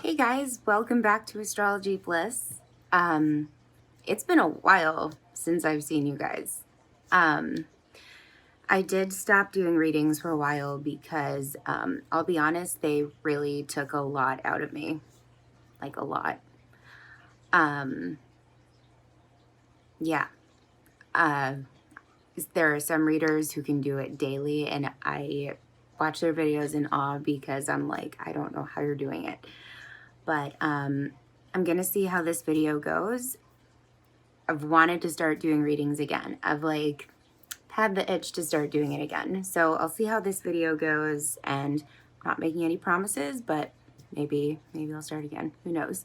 Hey guys, welcome back to Astrology Bliss. It's been a while since I've seen you guys. I did stop doing readings for a while because, I'll be honest, they really took a lot out of me. Like a lot. Yeah. Uh, there are some readers who can do it daily, and I watch their videos in awe because I'm like, I don't know how you're doing it. But I'm going to see how this video goes. I've wanted to start doing readings again. I've had the itch to start doing it again. So I'll see how this video goes, and I'm not making any promises, but maybe I'll start again. Who knows?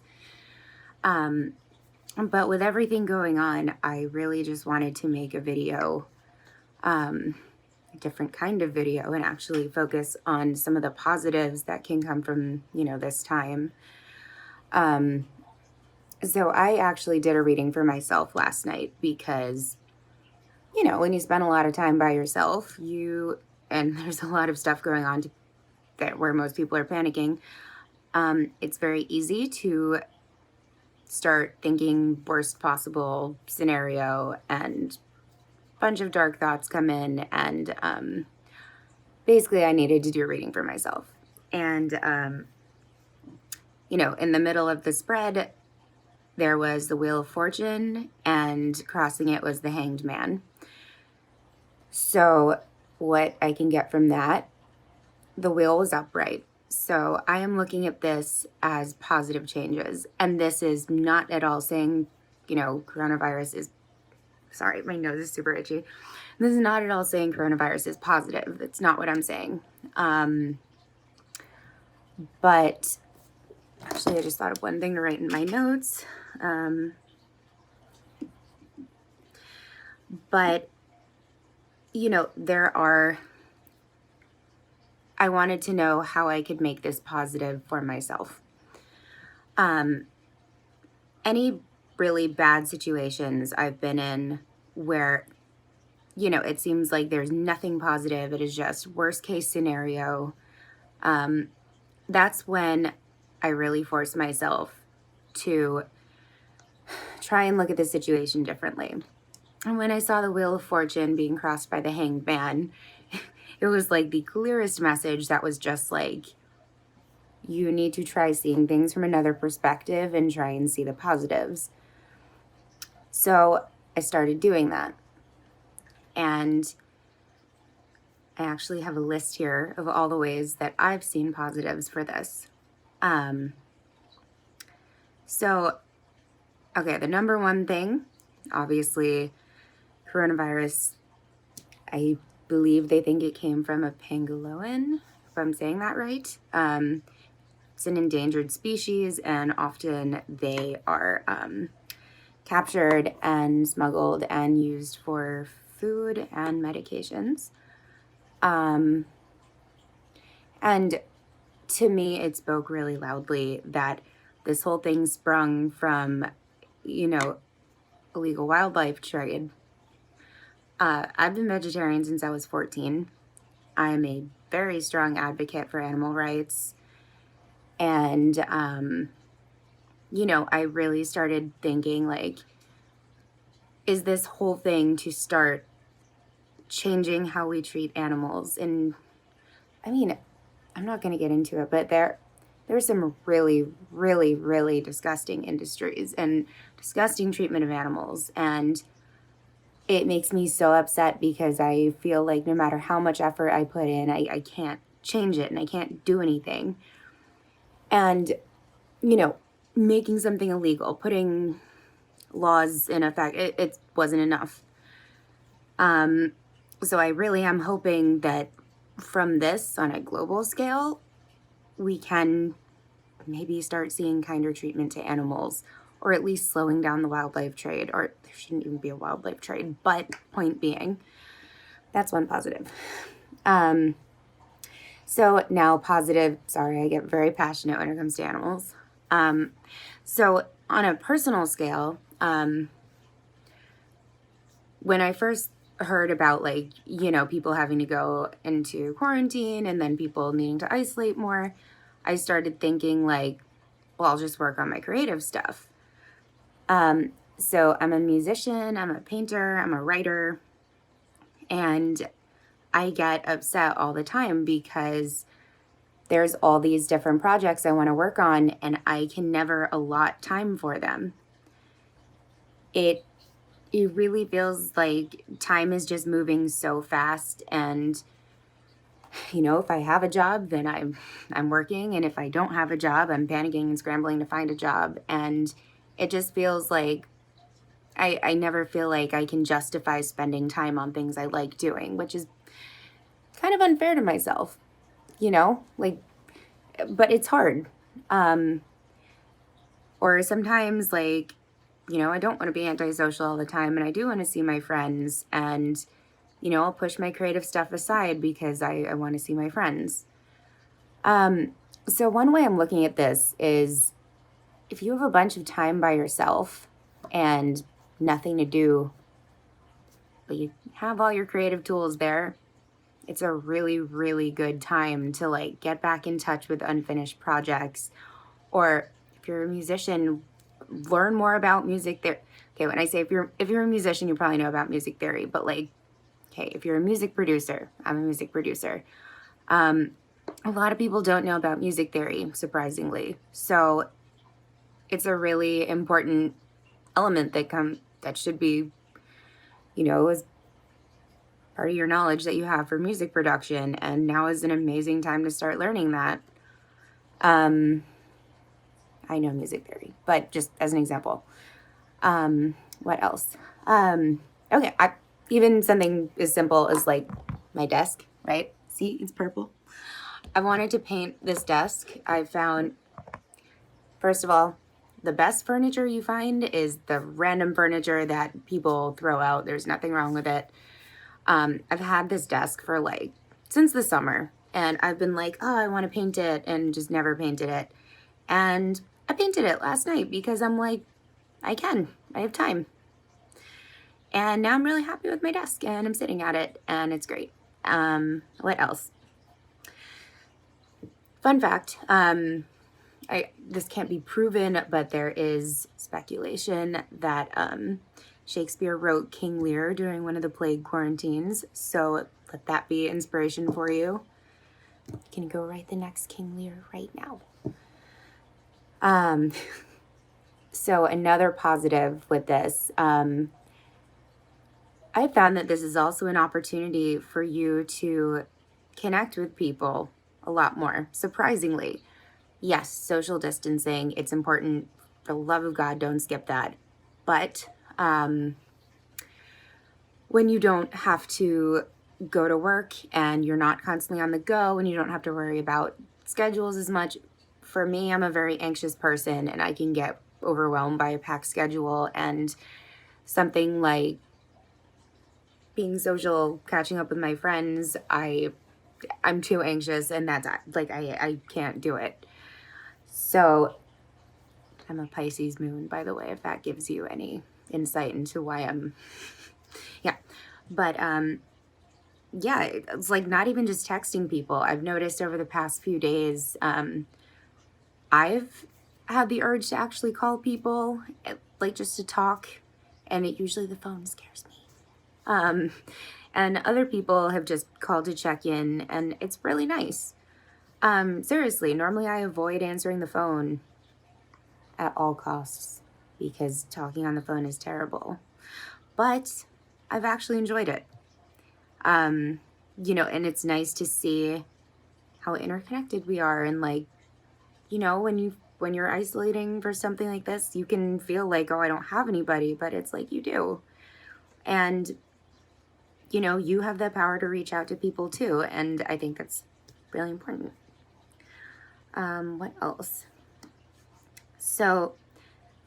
But with everything going on, I really just wanted to make a video, a different kind of video, and actually focus on some of the positives that can come from, this time. So I actually did a reading for myself last night because, when you spend a lot of time by yourself, and there's a lot of stuff going on where most people are panicking, it's very easy to start thinking worst possible scenario, and a bunch of dark thoughts come in, and basically I needed to do a reading for myself. And, in the middle of the spread, there was the Wheel of Fortune, and crossing it was the Hanged Man. So what I can get from that, the wheel was upright. So I am looking at this as positive changes. And this is not at all saying, coronavirus is, sorry, my nose is super itchy. This is not at all saying coronavirus is positive. That's not what I'm saying. But actually, I just thought of one thing to write in my notes. But I wanted to know how I could make this positive for myself. Any really bad situations I've been in where, it seems like there's nothing positive, it is just worst case scenario. That's when I really force myself to try and look at the situation differently. And when I saw the Wheel of Fortune being crossed by the Hanged Man, it was like the clearest message that was just like, you need to try seeing things from another perspective and try and see the positives. So I started doing that. And I actually have a list here of all the ways that I've seen positives for this. Okay, the number one thing, obviously, coronavirus, I believe they think it came from a pangolin, if I'm saying that right. It's an endangered species, and often they are captured and smuggled and used for food and medications. And to me, it spoke really loudly that this whole thing sprung from, illegal wildlife trade. I've been vegetarian since I was 14. I am a very strong advocate for animal rights. And, I really started thinking, like, is this whole thing to start changing how we treat animals? And, I'm not going to get into it, but there's some really, really, really disgusting industries and disgusting treatment of animals. And it makes me so upset because I feel like no matter how much effort I put in, I can't change it and I can't do anything. And, making something illegal, putting laws in effect, it wasn't enough. So I really am hoping that from this on a global scale, we can maybe start seeing kinder treatment to animals, or at least slowing down the wildlife trade, or there shouldn't even be a wildlife trade, but point being, that's one positive. So now positive, sorry, I get very passionate when it comes to animals. So on a personal scale, when I first heard about people having to go into quarantine and then people needing to isolate more, I started thinking well, I'll just work on my creative stuff. So I'm a musician, I'm a painter, I'm a writer, and I get upset all the time because there's all these different projects I want to work on and I can never allot time for them. It really feels like time is just moving so fast, and if I have a job, then I'm working, and if I don't have a job, I'm panicking and scrambling to find a job, and it just feels like I never feel like I can justify spending time on things I like doing, which is kind of unfair to myself, like, but it's hard. Or sometimes, like, I don't want to be antisocial all the time, and I do want to see my friends, and I'll push my creative stuff aside because I want to see my friends. So one way I'm looking at this is, if you have a bunch of time by yourself and nothing to do, but you have all your creative tools there, it's a really, really good time to like get back in touch with unfinished projects. Or if you're a musician, learn more about music theory. Okay, when I say if you're a musician, you probably know about music theory, but like, okay, if you're a music producer, I'm a music producer. A lot of people don't know about music theory, surprisingly. So it's a really important element that should be, as part of your knowledge that you have for music production. And now is an amazing time to start learning that. I know music theory, but just as an example. What else? Okay, even something as simple as like my desk, right? See, it's purple. I wanted to paint this desk. I found, first of all, the best furniture you find is the random furniture that people throw out. There's nothing wrong with it. I've had this desk for like since the summer, and I've been like, oh, I want to paint it, and just never painted it. And I painted it last night because I'm like, I have time. And now I'm really happy with my desk, and I'm sitting at it, and it's great. What else? Fun fact, this can't be proven, but there is speculation that Shakespeare wrote King Lear during one of the plague quarantines. So let that be inspiration for you. You can go write the next King Lear right now. So another positive with this, I found that this is also an opportunity for you to connect with people a lot more, surprisingly. Yes, social distancing, it's important. For the love of God, don't skip that. But when you don't have to go to work and you're not constantly on the go and you don't have to worry about schedules as much, for me, I'm a very anxious person and I can get overwhelmed by a packed schedule, and something like being social, catching up with my friends, I'm too anxious, and that's like, I can't do it. So I'm a Pisces moon, by the way, if that gives you any insight into why I'm, yeah. But yeah, it's like not even just texting people. I've noticed over the past few days, I've had the urge to actually call people, like just to talk, and usually the phone scares me. And other people have just called to check in, and it's really nice. Seriously, normally I avoid answering the phone at all costs because talking on the phone is terrible. But I've actually enjoyed it. And it's nice to see how interconnected we are, and like, when you're isolating for something like this, you can feel like, oh, I don't have anybody, but it's like you do. And you have the power to reach out to people too, and I think that's really important. What else? So,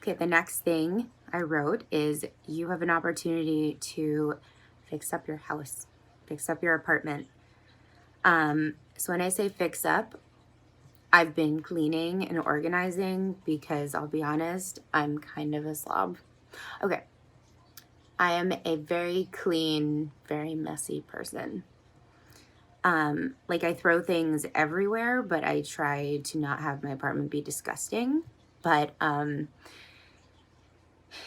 okay, the next thing I wrote is you have an opportunity to fix up your house, fix up your apartment. So when I say fix up, I've been cleaning and organizing because I'll be honest, I'm kind of a slob. Okay. I am a very clean, very messy person. Like I throw things everywhere, but I try to not have my apartment be disgusting. but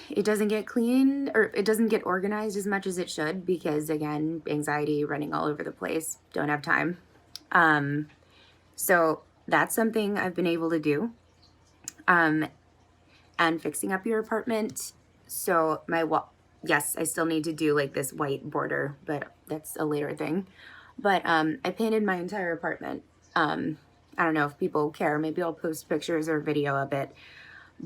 it doesn't get clean, or it doesn't get organized as much as it should because, again, anxiety, running all over the place, don't have time. So that's something I've been able to do. And fixing up your apartment. So my wall, yes, I still need to do like this white border, but that's a later thing. But I painted my entire apartment. I don't know if people care. Maybe I'll post pictures or video of it.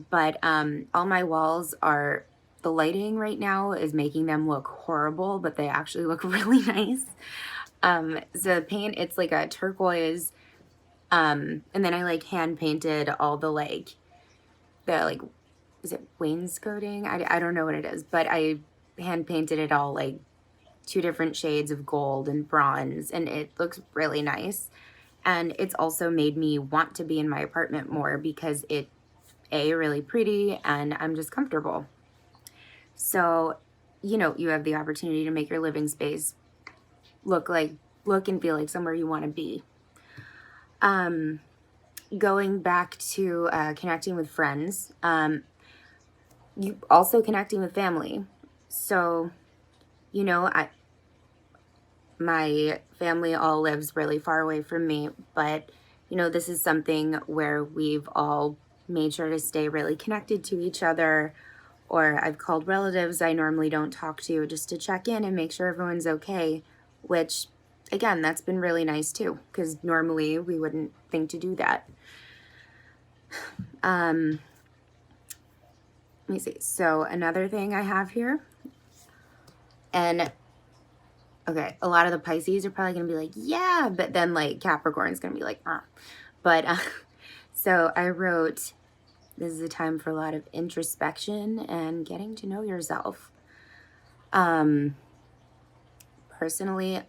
But all my walls are, the lighting right now is making them look horrible, but they actually look really nice. So the paint, it's like a turquoise. And then I like hand painted all the like, is it wainscoting? I don't know what it is, but I hand painted it all like 2 different shades of gold and bronze, and it looks really nice. And it's also made me want to be in my apartment more because it's really pretty and I'm just comfortable. So, you know, you have the opportunity to make your living space look and feel like somewhere you want to be. Going back to connecting with friends, you also connecting with family. So, you know, my family all lives really far away from me, but you know, this is something where we've all made sure to stay really connected to each other. Or I've called relatives I normally don't talk to just to check in and make sure everyone's okay, which again, that's been really nice too, because normally we wouldn't think to do that. Let me see. So another thing I have here, and okay, a lot of the Pisces are probably going to be like, yeah, but then like Capricorn's going to be like, But so I wrote, this is a time for a lot of introspection and getting to know yourself. Personally,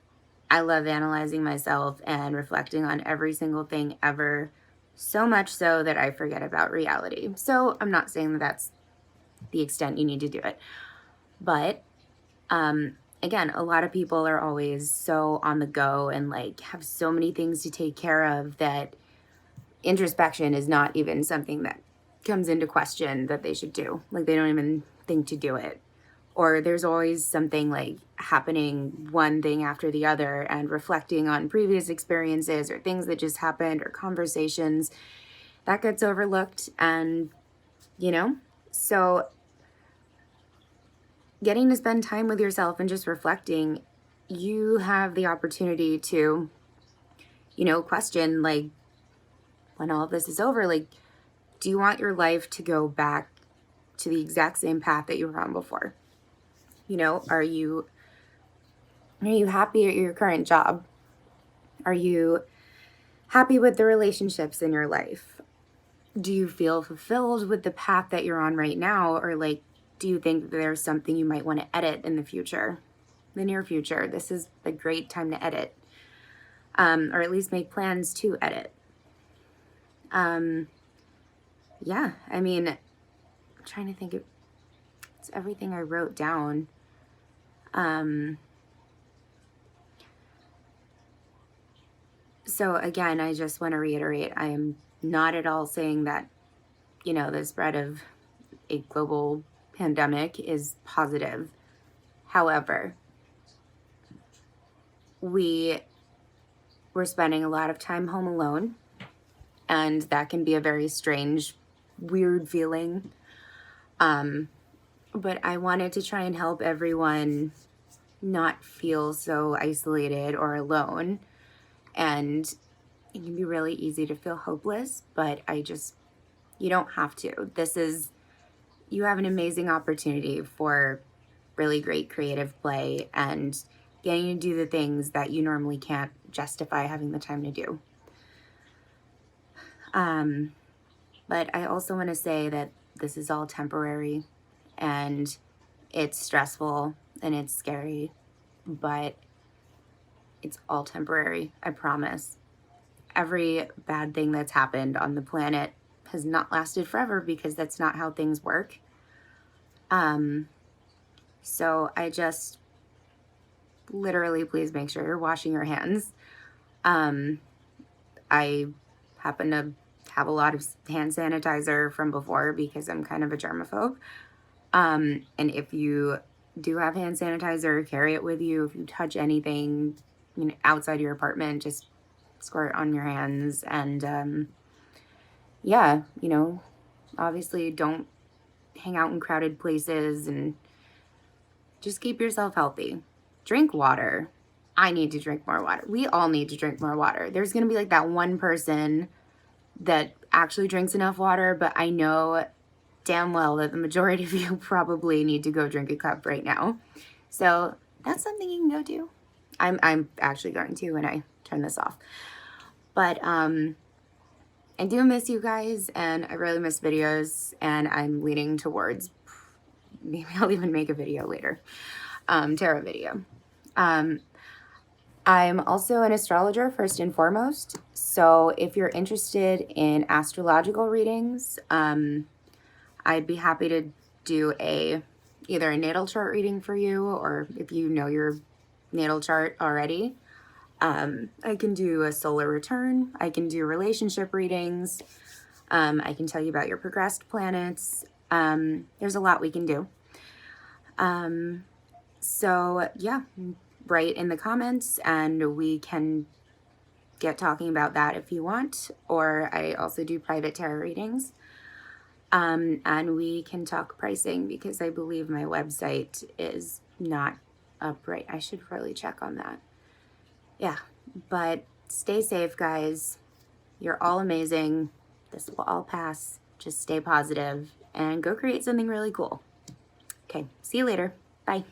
I love analyzing myself and reflecting on every single thing ever, so much so that I forget about reality. So I'm not saying that that's the extent you need to do it. But again, a lot of people are always so on the go and like have so many things to take care of that introspection is not even something that comes into question that they should do. Like they don't even think to do it. Or there's always something like happening, one thing after the other, and reflecting on previous experiences or things that just happened or conversations that gets overlooked. And, you know, so getting to spend time with yourself and just reflecting, you have the opportunity to, you know, question like, when all of this is over, like, do you want your life to go back to the exact same path that you were on before? You know, are you happy at your current job? Are you happy with the relationships in your life? Do you feel fulfilled with the path that you're on right now? Or like, do you think there's something you might want to edit in the future, the near future? This is a great time to edit, or at least make plans to edit. Yeah, I mean, I'm trying to think of, it's everything I wrote down. So again, I just want to reiterate, I am not at all saying that, you know, the spread of a global pandemic is positive. However, we're spending a lot of time home alone, and that can be a very strange, weird feeling. But I wanted to try and help everyone not feel so isolated or alone. And it can be really easy to feel hopeless, but you don't have to. You have an amazing opportunity for really great creative play and getting to do the things that you normally can't justify having the time to do. But I also want to say that this is all temporary and it's stressful and it's scary, but it's all temporary, I promise. Every bad thing that's happened on the planet has not lasted forever because that's not how things work. So I just literally, please make sure you're washing your hands. I happen to have a lot of hand sanitizer from before because I'm kind of a germaphobe. And if you do have hand sanitizer, carry it with you. If you touch anything, you know, outside your apartment, just squirt on your hands. And yeah, you know, obviously don't hang out in crowded places, and just keep yourself healthy. Drink water. I need to drink more water. We all need to drink more water. There's going to be like that one person that actually drinks enough water, but I know damn well that the majority of you probably need to go drink a cup right now. So that's something you can go do. I'm actually going to when I turn this off. But I do miss you guys, and I really miss videos, and I'm leaning towards maybe I'll even make a video later, tarot video. I'm also an astrologer first and foremost. So if you're interested in astrological readings, I'd be happy to do either a natal chart reading for you, or if you know your natal chart already, I can do a solar return. I can do relationship readings. I can tell you about your progressed planets. There's a lot we can do. So yeah, write in the comments and we can get talking about that if you want. Or I also do private tarot readings. And we can talk pricing because I believe my website is not up right. I should really check on that. Yeah, but stay safe, guys. You're all amazing. This will all pass. Just stay positive and go create something really cool. Okay, see you later. Bye.